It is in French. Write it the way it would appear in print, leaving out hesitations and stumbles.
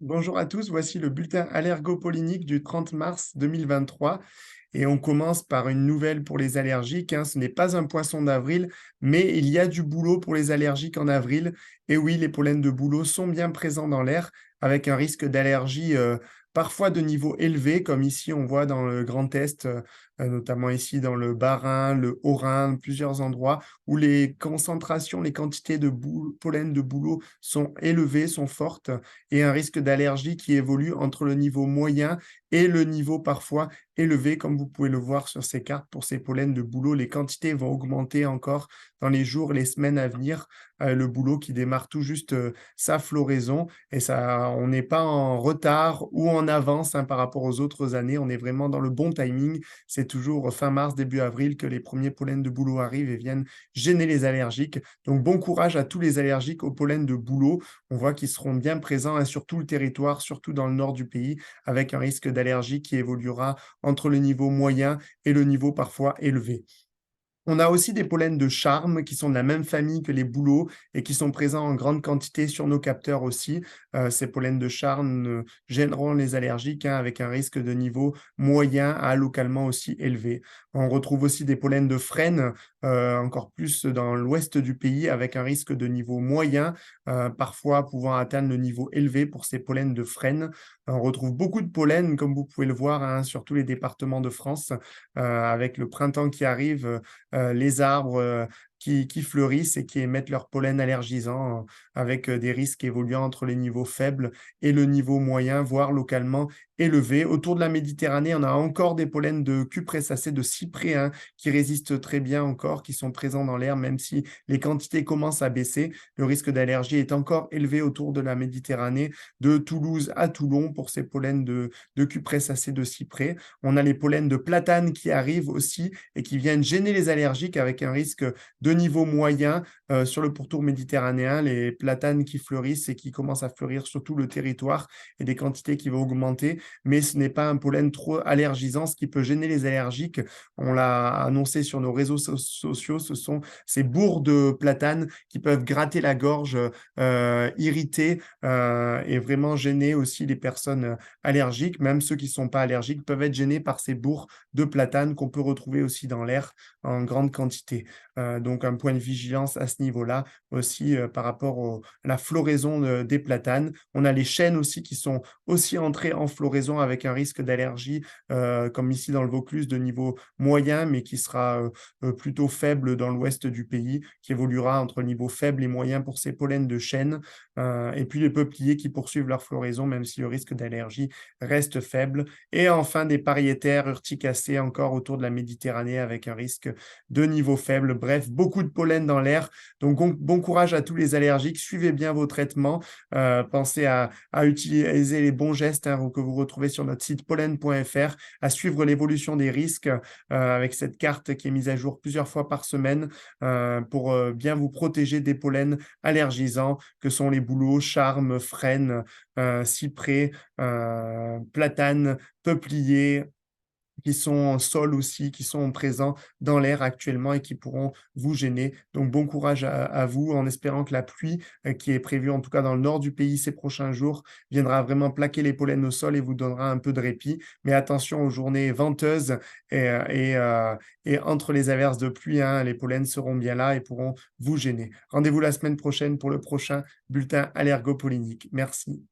Bonjour à tous, voici le bulletin allergopollinique du 30 mars 2023 et on commence par une nouvelle pour les allergiques, hein. Ce n'est pas un poisson d'avril, mais il y a du boulot pour les allergiques en avril. Et oui, les pollens de bouleau sont bien présents dans l'air avec un risque d'allergie parfois de niveau élevé, comme ici on voit dans le Grand Est, notamment ici dans le Bas-Rhin, le Haut-Rhin, plusieurs endroits où les concentrations, les quantités de pollen de bouleau sont élevées, sont fortes et un risque d'allergie qui évolue entre le niveau moyen et le niveau parfois élevé, comme vous pouvez le voir sur ces cartes pour ces pollens de bouleau. Les quantités vont augmenter encore dans les jours, les semaines à venir. Le bouleau qui démarre tout juste sa floraison et ça, on n'est pas en retard ou en avance hein, par rapport aux autres années. On est vraiment dans le bon timing. C'est toujours fin mars, début avril que les premiers pollens de bouleau arrivent et viennent gêner les allergiques. Donc bon courage à tous les allergiques au pollen de bouleau. On voit qu'ils seront bien présents hein, sur tout le territoire, surtout dans le nord du pays, avec un risque d'allergie qui évoluera entre le niveau moyen et le niveau parfois élevé. On a aussi des pollens de charme qui sont de la même famille que les bouleaux et qui sont présents en grande quantité sur nos capteurs aussi. Ces pollens de charme gêneront les allergiques hein, avec un risque de niveau moyen à localement aussi élevé. On retrouve aussi des pollens de frêne, encore plus dans l'ouest du pays, avec un risque de niveau moyen, parfois pouvant atteindre le niveau élevé pour ces pollens de frêne. On retrouve beaucoup de pollen, comme vous pouvez le voir, hein, sur tous les départements de France, avec le printemps qui arrive les arbres qui fleurissent et qui émettent leur pollen allergisant avec des risques évoluant entre les niveaux faibles et le niveau moyen, voire localement élevé. Autour de la Méditerranée, on a encore des pollens de cupressacées, de cyprès hein, qui résistent très bien encore, qui sont présents dans l'air, même si les quantités commencent à baisser. Le risque d'allergie est encore élevé autour de la Méditerranée, de Toulouse à Toulon pour ces pollens de cupressacées, de cyprès. On a les pollens de platane qui arrivent aussi et qui viennent gêner les allergiques avec un risque de niveau moyen sur le pourtour méditerranéen, les platanes qui fleurissent et qui commencent à fleurir sur tout le territoire et des quantités qui vont augmenter, mais ce n'est pas un pollen trop allergisant, ce qui peut gêner les allergiques. On l'a annoncé sur nos réseaux sociaux, ce sont ces bourres de platane qui peuvent gratter la gorge, irriter et vraiment gêner aussi les personnes allergiques. Même ceux qui ne sont pas allergiques peuvent être gênés par ces bourres de platane qu'on peut retrouver aussi dans l'air en grande quantité. Donc un point de vigilance à ce niveau-là aussi par rapport à la floraison des platanes. On a les chênes aussi qui sont aussi entrés en floraison avec un risque d'allergie, comme ici dans le Vaucluse, de niveau moyen, mais qui sera plutôt faible dans l'ouest du pays, qui évoluera entre niveau faible et moyen pour ces pollens de chêne. Et puis les peupliers qui poursuivent leur floraison, même si le risque d'allergie reste faible. Et enfin, des pariétaires urticacées encore autour de la Méditerranée avec un risque de niveau faible. Bref, beaucoup de pollen dans l'air. Donc, bon courage à tous les allergiques. Suivez bien vos traitements. Pensez à utiliser les bons gestes hein, que vous retrouvez sur notre site pollen.fr, à suivre l'évolution des risques avec cette carte qui est mise à jour plusieurs fois par semaine pour bien vous protéger des pollens allergisants que sont les bouleaux, charmes, frênes, cyprès, platanes, peupliers, qui sont en sol aussi, qui sont présents dans l'air actuellement et qui pourront vous gêner. Donc bon courage à vous en espérant que la pluie qui est prévue en tout cas dans le nord du pays ces prochains jours viendra vraiment plaquer les pollens au sol et vous donnera un peu de répit. Mais attention aux journées venteuses et entre les averses de pluie, hein, les pollens seront bien là et pourront vous gêner. Rendez-vous la semaine prochaine pour le prochain bulletin allergopollinique. Merci.